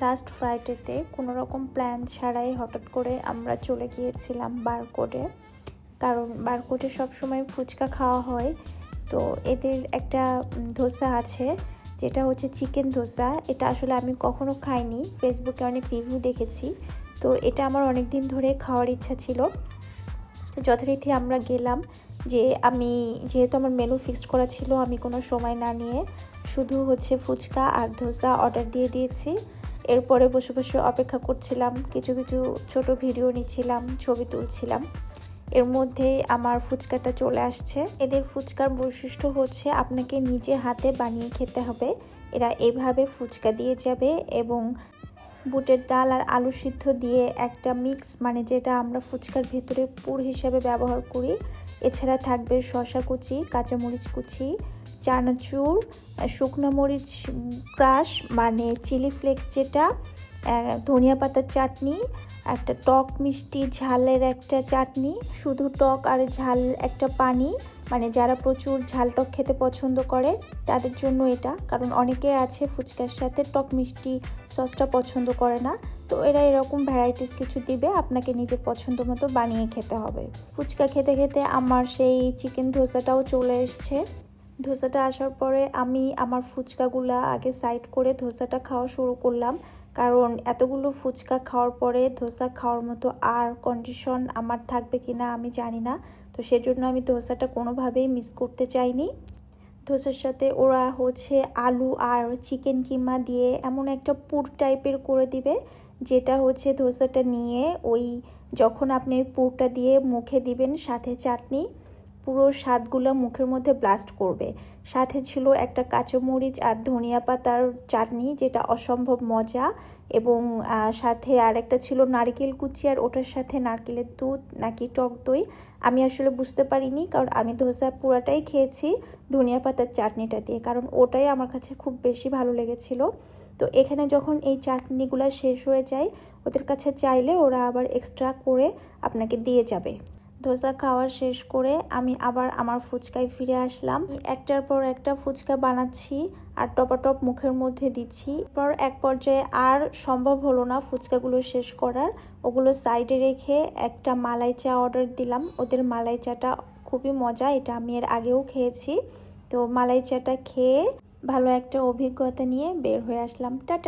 Last ফ্রাইডেতে কোনো রকম plan ছাড়াই হঠাৎ করে আমরা চলে গিয়েছিলাম বারকোডে, কারণ বারকোডে সবসময় ফুচকা খাওয়া হয়। তো এদের একটা ধোসা আছে যেটা হচ্ছে চিকেন ধোসা। এটা আসলে আমি কখনো খাইনি, ফেসবুকে অনেক রিভিউ দেখেছি। তো এটা আমার অনেক দিন ধরে খাওয়ার ইচ্ছা ছিল। তো যথারীতি আমরা গেলাম, যে আমি যেহেতু আমার মেনু ফিক্সড করা ছিল, আমি কোনো সময় না নিয়ে শুধু হচ্ছে ফুচকা আর ধোসা অর্ডার দিয়ে দিয়েছি। এরপরে বসে বসে অপেক্ষা করছিলাম, কিছু কিছু ছোট ভিডিও নিচ্ছিলাম, ছবি তুলছিলাম। এর মধ্যেই আমার ফুচকাটা চলে আসছে। এদের ফুচকার বৈশিষ্ট্য হচ্ছে আপনাকে নিজে হাতে বানিয়ে খেতে হবে। এরা এভাবে ফুচকা দিয়ে যাবে এবং বুটের ডাল আর আলু সিদ্ধ দিয়ে একটা মিক্স, মানে যেটা আমরা ফুচকার ভেতরে পুর হিসাবে ব্যবহার করি। এছাড়া থাকবে শসা কুচি, কাঁচামরিচ কুচি, চানাচুর, শুকনো মরিচ ক্রাশ মানে চিলি ফ্লেক্স যেটা, ধনিয়া পাতার চাটনি, একটা টক মিষ্টি ঝালের একটা চাটনি, শুধু টক আর ঝাল একটা পানি, মানে যারা প্রচুর ঝাল টক খেতে পছন্দ করে তাদের জন্য এটা। কারণ অনেকে আছে ফুচকার সাথে টক মিষ্টি সসটা পছন্দ করে না, তো এরা এরকম ভ্যারাইটিস কিছু দিবে, আপনাকে নিজের পছন্দ মতো বানিয়ে খেতে হবে। ফুচকা খেতে খেতে আমার সেই চিকেন ধোসাটাও চলে এসছে। ধোসাটা আসার পরে আমি আমার ফুচকাগুলা আগে সাইড করে ধোসাটা খাওয়া শুরু করলাম, কারণ এতগুলো ফুচকা খাওয়ার পরে ধোসা খাওয়ার মতো আর কন্ডিশন আমার থাকবে কিনা আমি জানি না। তো সেজন্য আমি ধোসাটা কোনোভাবেই মিস করতে চাইনি। ধোসার সাথে ওরা হচ্ছে আলু আর চিকেন কিমা দিয়ে এমন একটা পুর টাইপের করে দিবে, যেটা হচ্ছে ধোসাটা নিয়ে ওই যখন আপনি ওই পুরটা দিয়ে মুখে দিবেন, সাথে চাটনি, পুরো স্বাদগুলো মুখের মধ্যে ব্লাস্ট করবে। সাথে ছিল একটা কাঁচামরিচ আর ধনিয়া পাতার চাটনি, যেটা অসম্ভব মজা। এবং সাথে আর একটা ছিল নারকেল কুচি, আর ওটার সাথে নারকেলের দুধ নাকি টক দই, আমি আসলে বুঝতে পারিনি, কারণ আমি ধোসা পুরাটাই খেয়েছি ধনিয়া পাতার চাটনিটা দিয়ে, কারণ ওটাই আমার কাছে খুব বেশি ভালো লেগেছিল। তো এখানে যখন এই চাটনিগুলো শেষ হয়ে যায়, ওদের কাছে চাইলে ওরা আবার এক্সট্রা করে আপনাকে দিয়ে যাবে। ধোসা খাওয়া শেষ করে আমি আবার আমার ফুচকায় ফিরে আসলাম। একটার পর একটা ফুচকা বানাচ্ছি আর টপাটপ মুখের মধ্যে দিচ্ছি। পর এক পর্যায়ে আর সম্ভব হলো না ফুচকাগুলো শেষ করার, ওগুলো সাইডে রেখে একটা মালাই চা অর্ডার দিলাম। ওদের মালাই চাটা খুবই মজা, এটা আমি এর আগেও খেয়েছি। তো মালাই চাটা খেয়ে ভালো একটা অভিজ্ঞতা নিয়ে বের হয়ে আসলাম। টাটা।